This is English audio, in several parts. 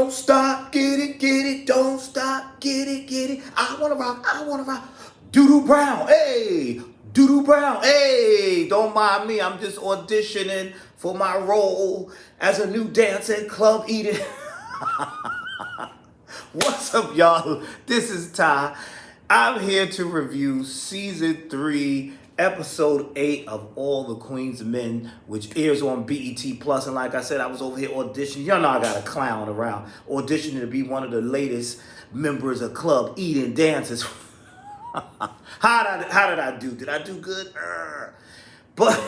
Don't stop, get it, don't stop, get it. I wanna rock. Doodoo Brown, hey, Doodoo Brown, hey. Don't mind me, I'm just auditioning for my role as a new dancer in Club Eden. What's up, y'all? This is Ty. I'm here to review season 3, episode 8 of All the Queen's Men, which airs on BET Plus. And like I said, I was over here auditioning. Y'all know I got a clown around, auditioning to be one of the latest members of Club Eden Dancers. How did I do? Did I do good? But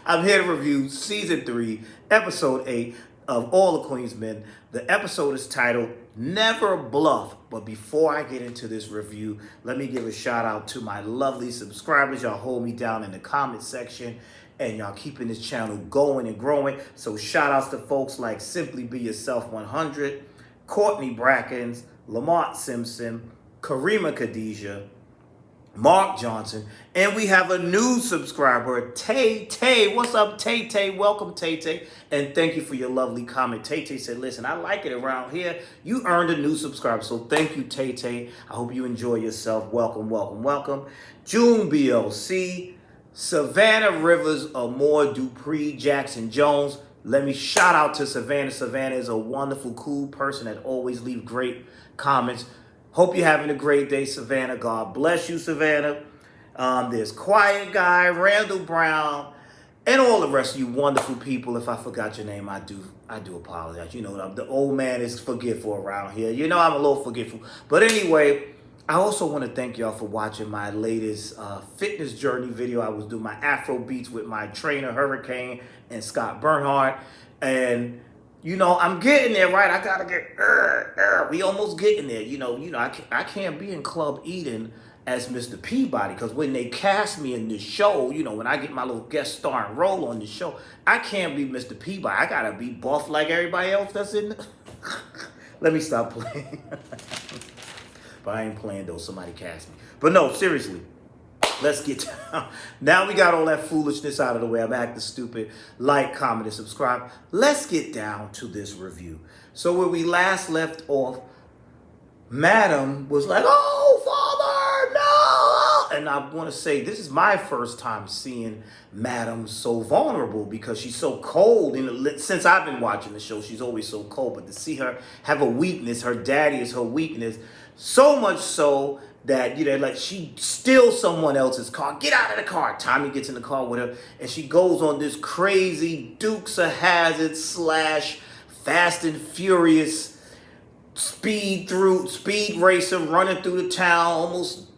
I'm here to review season 3, episode 8 of All the Queen's Men. The episode is titled Never Bluff. But before I get into this review, let me give a shout out to my lovely subscribers. Y'all hold me down in the comment section and y'all keeping this channel going and growing. So shout outs to folks like Simply Be Yourself 100, Courtney Brackens, Lamont Simpson, Karima Khadijah, Mark Johnson, and we have a new subscriber, Tay Tay. What's up, Tay Tay? Welcome, Tay Tay, and thank you for your lovely comment. Tay Tay said, listen, I like it around here. You earned a new subscriber, so thank you, Tay Tay. I hope you enjoy yourself. Welcome. June BLC, Savannah Rivers, Amore Dupree, Jackson Jones. Let me shout out to Savannah. Savannah is a wonderful, cool person that always leaves great comments. Hope you're having a great day, Savannah. God bless you, Savannah. There's Quiet Guy, Randall Brown, and all the rest of you wonderful people. If I forgot your name, I do apologize. You know, the old man is forgetful around here. You know, I'm a little forgetful. But anyway, I also want to thank y'all for watching my latest fitness journey video. I was doing my Afro beats with my trainer, Hurricane, and Scott Bernhardt. And you know, I'm getting there, right? I gotta get, we almost getting there. You know, I can't be in Club Eden as Mr. Peabody, because when they cast me in this show, you know, when I get my little guest starring role on this show, I can't be Mr. Peabody. I gotta be buff like everybody else that's in the Let me stop playing. But I ain't playing though, somebody cast me. But no, seriously. Let's get down. Now we got all that foolishness out of the way. I'm acting stupid. Like, comment, and subscribe. Let's get down to this review. So where we last left off, Madam was like, oh, Father, no. And I want to say, this is my first time seeing Madam so vulnerable because she's so cold. Since I've been watching the show, she's always so cold. But to see her have a weakness, her daddy is her weakness, so much so that, you know, like she steals someone else's car. Get out of the car. Tommy gets in the car with her, and she goes on this crazy Dukes of Hazzard / Fast and Furious speed racer running through the town, almost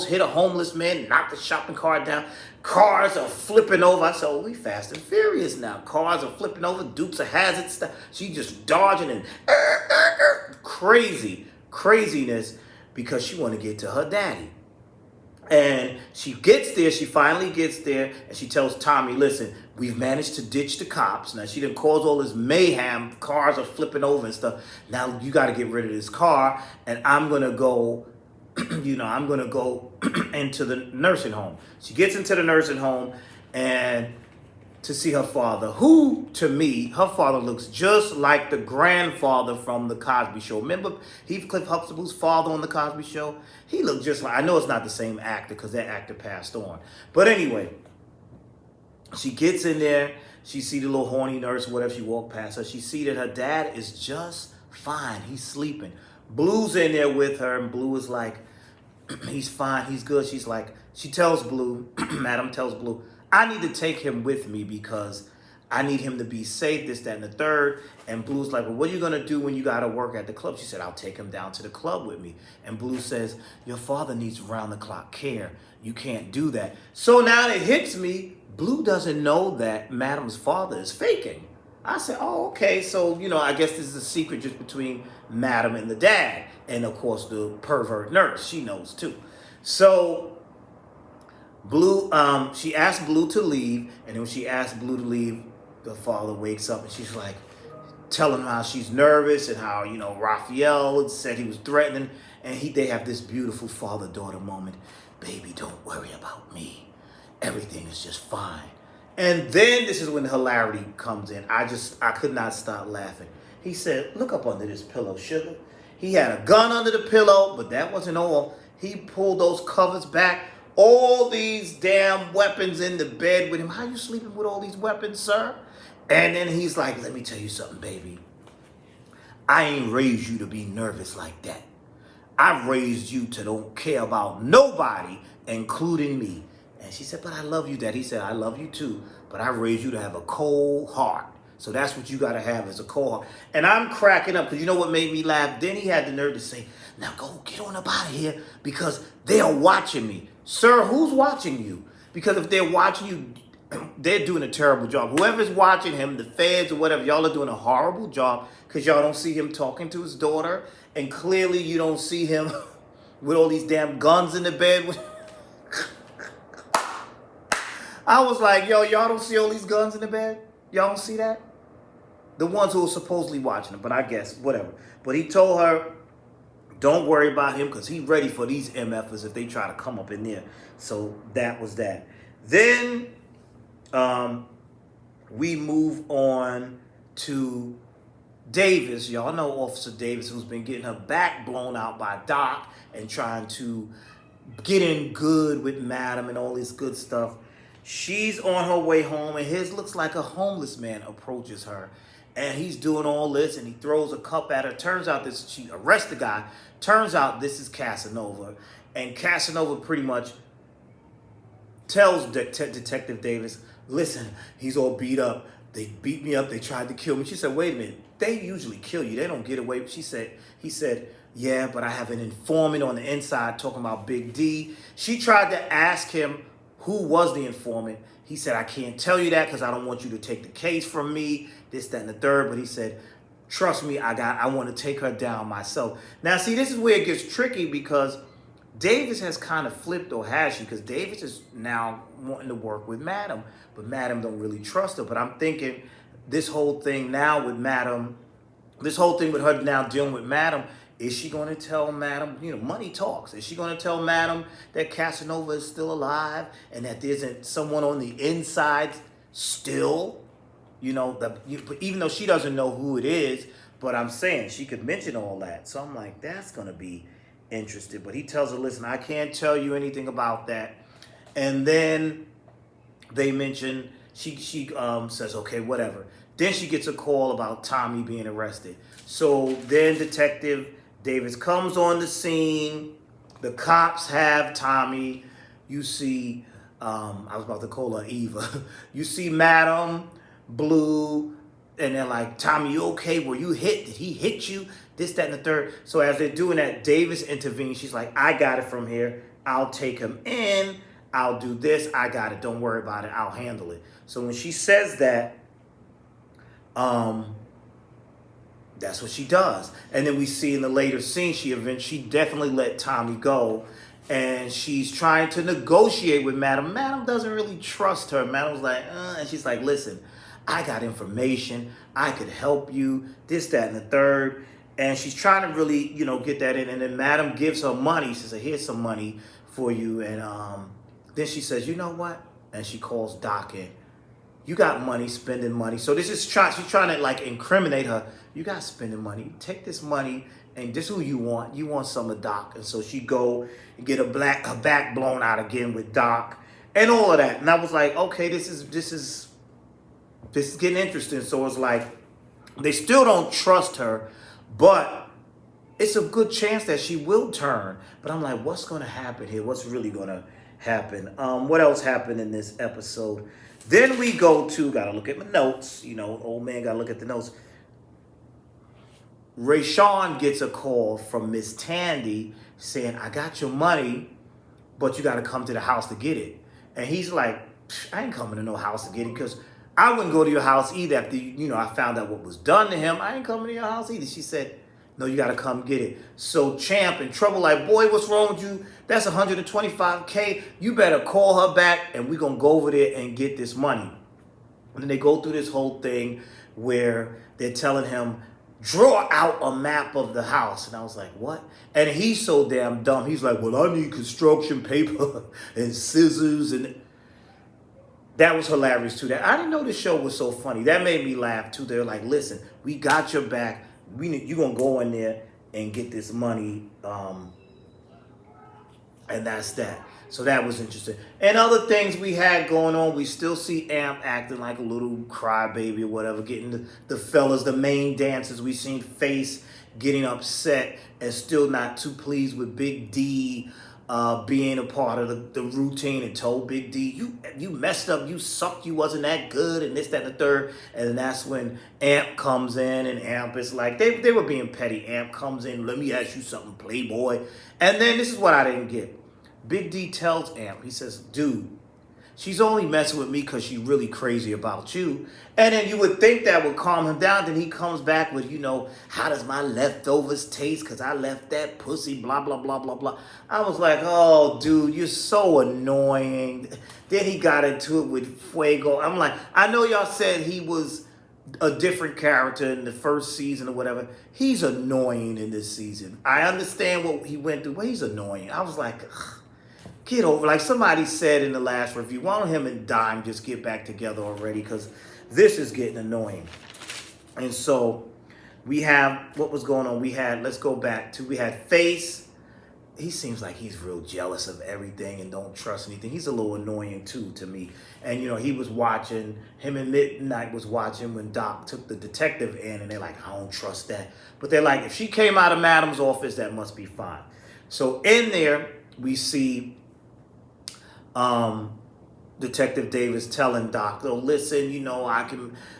hit a homeless man, knocked the shopping cart down. Cars are flipping over. I said, oh, we Fast and Furious now. Cars are flipping over, Dukes of Hazzard stuff. She just dodging and craziness, because she want to get to her daddy. And she finally gets there, and she tells Tommy, listen, we've managed to ditch the cops. Now, she didn't cause all this mayhem. Cars are flipping over and stuff. Now, you got to get rid of this car, and I'm going to go, I'm going to go into the nursing home. She gets into the nursing home, and to see her father, who, to me, her father looks just like the grandfather from The Cosby Show. Remember Heathcliff Huxtable's father on The Cosby Show? He looked just like, I know it's not the same actor because that actor passed on. But anyway, she gets in there. She see the little horny nurse, whatever, she walked past her. She see that her dad is just fine. He's sleeping. Blue's in there with her, and Blue is like, he's fine, he's good. She tells Blue, Madam tells Blue, I need to take him with me because I need him to be safe, this, that, and the third. And Blue's like, well, what are you going to do when you got to work at the club? She said, I'll take him down to the club with me. And Blue says, your father needs round-the-clock care. You can't do that. So now it hits me, Blue doesn't know that Madam's father is faking. I said, oh, okay. So, you know, I guess this is a secret just between Madam and the dad. And, of course, the pervert nurse. She knows, too. So Blue, she asked Blue to leave, and then when she asked Blue to leave, the father wakes up and she's like telling how she's nervous and how, you know, Raphael said he was threatening, and they have this beautiful father-daughter moment. Baby, don't worry about me. Everything is just fine. And then this is when the hilarity comes in. I could not stop laughing. He said, look up under this pillow, sugar. He had a gun under the pillow, but that wasn't all. He pulled those covers back. All these damn weapons in the bed with him. How you sleeping with all these weapons, sir? And then he's like, let me tell you something, baby. I ain't raised you to be nervous like that. I've raised you to don't care about nobody, including me. And she said, but I love you, Dad. He said, I love you too, but I raised you to have a cold heart. So that's what you got to have, is a cold heart. And I'm cracking up because you know what made me laugh? Then he had the nerve to say, now go get on up out of here because they are watching me. Sir, who's watching you? Because if they're watching you, they're doing a terrible job. Whoever's watching him, the feds or whatever, y'all are doing a horrible job because y'all don't see him talking to his daughter. And clearly you don't see him with all these damn guns in the bed. I was like, yo, y'all don't see all these guns in the bed? Y'all don't see that? The ones who are supposedly watching him, but I guess, whatever. But he told her, don't worry about him because he's ready for these MFers if they try to come up in there. So that was that. Then we move on to Davis. Y'all know Officer Davis, who's been getting her back blown out by Doc and trying to get in good with Madam and all this good stuff. She's on her way home, and his looks like a homeless man approaches her. And he's doing all this, and he throws a cup at her. Turns out she arrests the guy. Turns out this is Casanova. And Casanova pretty much tells Detective Davis, listen, he's all beat up. They beat me up. They tried to kill me. She said, wait a minute. They usually kill you. They don't get away. He said, yeah, but I have an informant on the inside talking about Big D. She tried to ask him who was the informant. He said, I can't tell you that because I don't want you to take the case from me, this, that, and the third. But he said, trust me, I want to take her down myself. Now, see, this is where it gets tricky because Davis has kind of flipped, or has she? Because Davis is now wanting to work with Madam, but Madam don't really trust her. But I'm thinking this whole thing now with Madam, this whole thing with her now dealing with Madam, is she going to tell Madam, money talks. Is she going to tell Madam that Casanova is still alive and that there's someone on the inside still, even though she doesn't know who it is, but I'm saying she could mention all that. So I'm like, that's going to be interesting. But he tells her, listen, I can't tell you anything about that. And then they mention, she says, okay, whatever. Then she gets a call about Tommy being arrested. So then Detective Davis comes on the scene. The cops have Tommy. You see, I was about to call her Eva. You see Madam, Blue, and they're like, Tommy, you okay? Were you hit? Did he hit you? This, that, and the third. So as they're doing that, Davis intervenes. She's like, I got it from here. I'll take him in. I'll do this. I got it. Don't worry about it. I'll handle it. So when she says that, that's what she does. And then we see in the later scene, she definitely let Tommy go. And she's trying to negotiate with Madam. Madam doesn't really trust her. Madam's like, and she's like, listen, I got information. I could help you. This, that, and the third. And she's trying to really, get that in. And then Madam gives her money. She says, here's some money for you. And then she says, you know what? And she calls Doc in. You got money, spending money. So she's trying to like incriminate her. You got spending money. Take this money, and this is who you want. You want some of Doc. And so she go and get her back blown out again with Doc and all of that. And I was like, okay, this is getting interesting. So it's like they still don't trust her, but it's a good chance that she will turn. But I'm like, what's going to happen here? What's really going to happen? What else happened in this episode? Then we go to, gotta look at my notes. Old man gotta look at the notes. Rayshawn gets a call from Miss Tandy saying, I got your money, but you gotta come to the house to get it. And he's like, I ain't coming to no house to get it because I wouldn't go to your house either after, I found out what was done to him. I ain't coming to your house either. She said, no, you got to come get it. So Champ in trouble, like, boy, what's wrong with you? That's $125K. You better call her back and we're going to go over there and get this money. And then they go through this whole thing where they're telling him, draw out a map of the house. And I was like, what? And he's so damn dumb. He's like, well, I need construction paper and scissors. And That was hilarious too. That I didn't know the show was so funny. That made me laugh too. They're like, listen, we got your back. You gonna go in there and get this money, and that's that. So that was interesting. And other things we had going on, we still see Amp acting like a little crybaby or whatever, getting the fellas, the main dancers. We seen Face getting upset and still not too pleased with Big D being a part of the routine, and told Big D, you messed up, you sucked, you wasn't that good, and this, that, and the third. And then that's when Amp comes in, and Amp is like, they were being petty. Amp comes in, let me ask you something, Playboy. And then this is what I didn't get. Big D tells Amp, he says, dude, she's only messing with me because she's really crazy about you. And then you would think that would calm him down. Then he comes back with, how does my leftovers taste? Because I left that pussy, blah, blah, blah, blah, blah. I was like, oh, dude, you're so annoying. Then he got into it with Fuego. I'm like, I know y'all said he was a different character in the first season or whatever. He's annoying in this season. I understand what he went through, but he's annoying. I was like, ugh. Get over, like somebody said in the last review, why don't him and Dime just get back together already? Because this is getting annoying. And so we have, what was going on? We had Face. He seems like he's real jealous of everything and don't trust anything. He's a little annoying too to me. And he was watching, him and Midnight was watching when Doc took the detective in, and they're like, I don't trust that. But they're like, if she came out of Madam's office, that must be fine. So in there, we see Detective Davis telling Doc, oh, listen,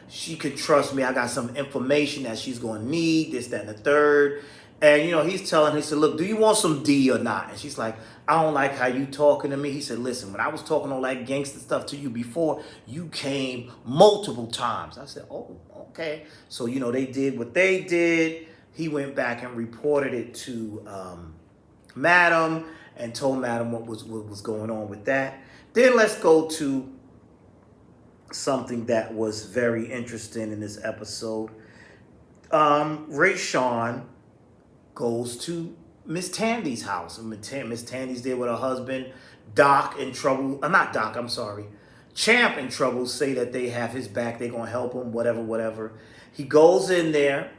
she can trust me. I got some information that she's going to need, this, that, and the third. And, he's telling her, he said, look, do you want some D or not? And she's like, I don't like how you talking to me. He said, listen, when I was talking all that gangster stuff to you before, you came multiple times. I said, oh, okay. So, they did what they did. He went back and reported it to Madam, and told Madam what was going on with that. Then let's go to something that was very interesting in this episode. Rayshawn goes to Miss Tandy's house. Miss Tandy's there with her husband. Doc in trouble. Not Doc, I'm sorry. Champ in trouble, say that they have his back. They're going to help him, whatever. He goes in there.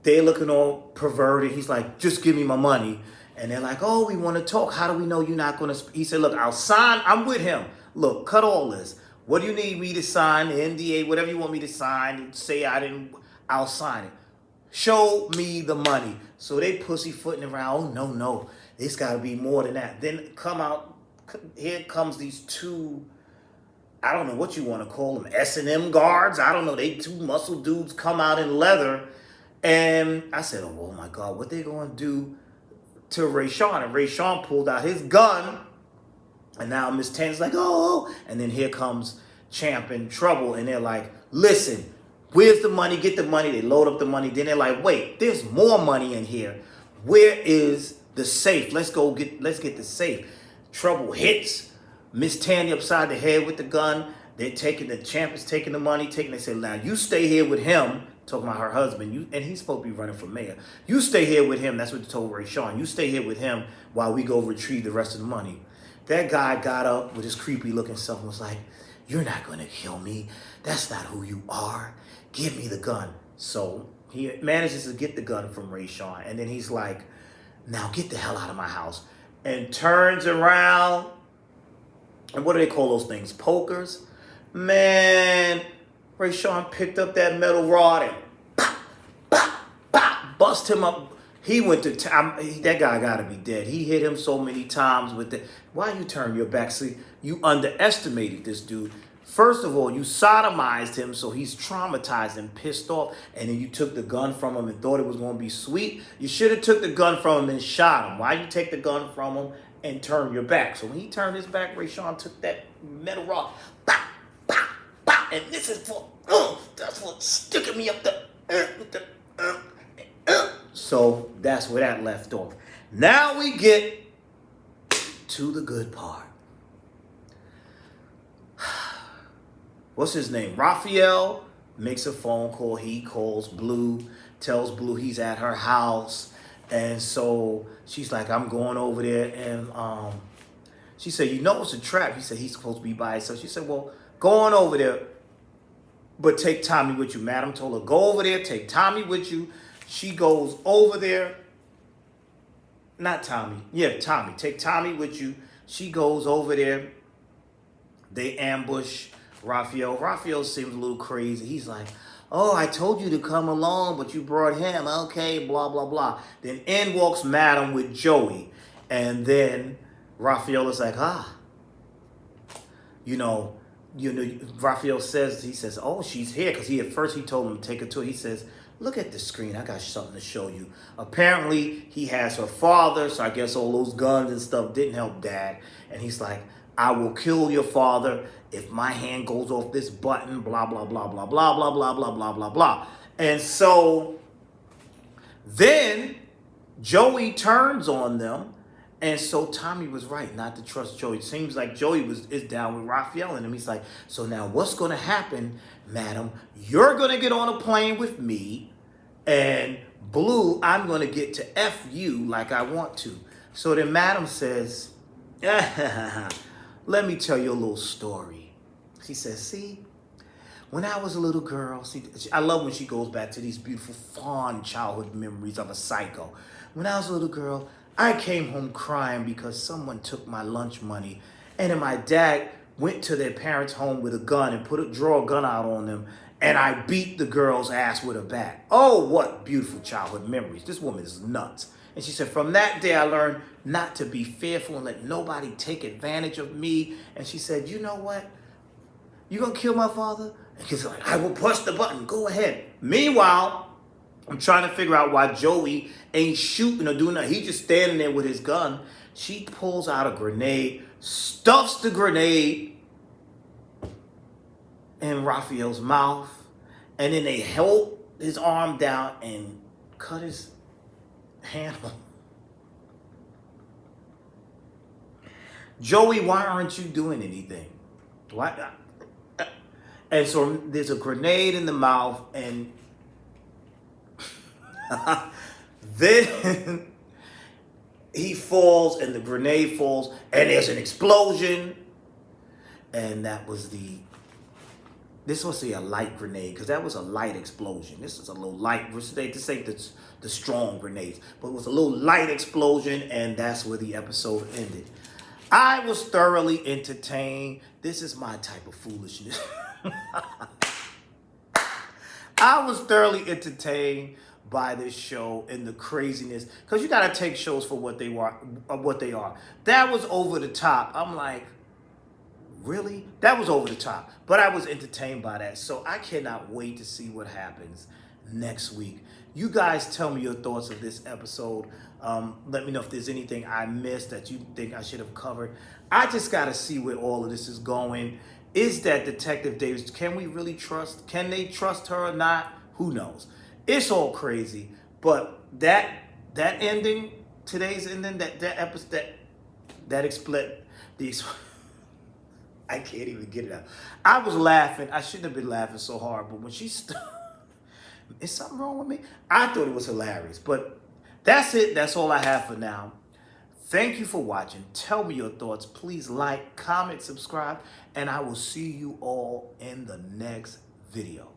They're looking all perverted. He's like, just give me my money. And they're like, oh, we want to talk. How do we know you're not going to? He said, look, I'll sign. I'm with him. Look, cut all this. What do you need me to sign? The NDA, whatever you want me to sign. Say I didn't, I'll sign it. Show me the money. So they pussyfooting around. Oh, no. It's got to be more than that. Then here comes these two, I don't know what you want to call them, S&M guards. I don't know. They two muscle dudes come out in leather. And I said, oh my God, what they going to do to Rayshawn? And Rayshawn pulled out his gun, and now Miss Tan's like, oh, and then here comes Champ in trouble, and they're like, listen, where's the money? Get the money. They load up the money. Then they're like, wait, there's more money in here. Where is the safe? Let's get the safe. Trouble hits Miss Tandy upside the head with the gun. The Champ is taking the money, they say, now you stay here with him. Talking about her husband, and he's supposed to be running for mayor. You stay here with him. That's what they told Rayshawn. You stay here with him while we go retrieve the rest of the money. That guy got up with his creepy looking self and was like, you're not going to kill me. That's not who you are. Give me the gun. So he manages to get the gun from Rayshawn, and then he's like, now get the hell out of my house. And turns around, and what do they call those things? Pokers? Man, Rayshawn picked up that metal rod and bust him up. He went to that guy got to be dead. He hit him so many times with it. Why you turn your back? See, you underestimated this dude. First of all, you sodomized him, so he's traumatized and pissed off, and then you took the gun from him and thought it was going to be sweet. You should have took the gun from him and shot him. Why you take the gun from him and turn your back? So when he turned his back, Rayshawn took that metal rod, and this is for, that's for sticking me up the, So that's where that left off. Now we get to the good part. What's his name? Raphael makes a phone call. He calls Blue, tells Blue he's at her house. And so she's like, I'm going over there. And She said, you know it's a trap. He said, he's supposed to be by himself. She said, well, go on over there, but take Tommy with you. Madam told her, go over there, take Tommy with you. She goes over there. Not Tommy. Yeah, Tommy. Take Tommy with you. She goes over there. They ambush Raphael. Raphael seems a little crazy. He's like, oh, I told you to come along, but you brought him. Okay, blah, blah, blah. Then in walks Madam with Joey. And then Raphael is like, Raphael says, oh, she's here. Because at first he told him to take her to her. He says, look at the screen. I got something to show you. Apparently, he has her father. So I guess all those guns and stuff didn't help Dad. And he's like, I will kill your father if my hand goes off this button, blah, blah, blah, blah, blah, blah, blah, blah, blah, blah, blah. And so then Joey turns on them. And so Tommy was right not to trust Joey. It seems like Joey is down with Raphael and him. He's like, so now what's going to happen, Madam? You're going to get on a plane with me. And Blue, I'm going to get to F you like I want to. So then Madam says, let me tell you a little story. She says, see, when I was a little girl, see, I love when she goes back to these beautiful, fond childhood memories of a psycho. When I was a little girl, I came home crying because someone took my lunch money. And then my dad went to their parents' home with a gun and draw a gun out on them. And I beat the girl's ass with a bat. Oh, what beautiful childhood memories. This woman is nuts. And she said, from that day, I learned not to be fearful and let nobody take advantage of me. And she said, you know what? You gonna kill my father? And he's like, I will push the button. Go ahead. Meanwhile, I'm trying to figure out why Joey ain't shooting or doing nothing. He's just standing there with his gun. She pulls out a grenade, stuffs the grenade in Raphael's mouth, and then they held his arm down and cut his hand off. Joey, why aren't you doing anything? Why? And so there's a grenade in the mouth, and then he falls and the grenade falls and there's an explosion. And this was a light grenade, because that was a light explosion. This is a little light. This ain't the strong grenades, but it was a little light explosion, and that's where the episode ended. I was thoroughly entertained. This is my type of foolishness. I was thoroughly entertained by this show and the craziness, because you got to take shows for what they are. That was over the top. I'm like, really? That was over the top. But I was entertained by that. So I cannot wait to see what happens next week. You guys tell me your thoughts of this episode. Let me know if there's anything I missed that you think I should have covered. I just got to see where all of this is going. Is that Detective Davis? Can we really trust? Can they trust her or not? Who knows? It's all crazy. But that ending, today's ending, that episode, that split, I can't even get it out. I was laughing. I shouldn't have been laughing so hard, but when she is something wrong with me? I thought it was hilarious. But that's it. That's all I have for now. Thank you for watching. Tell me your thoughts. Please like, comment, subscribe, and I will see you all in the next video.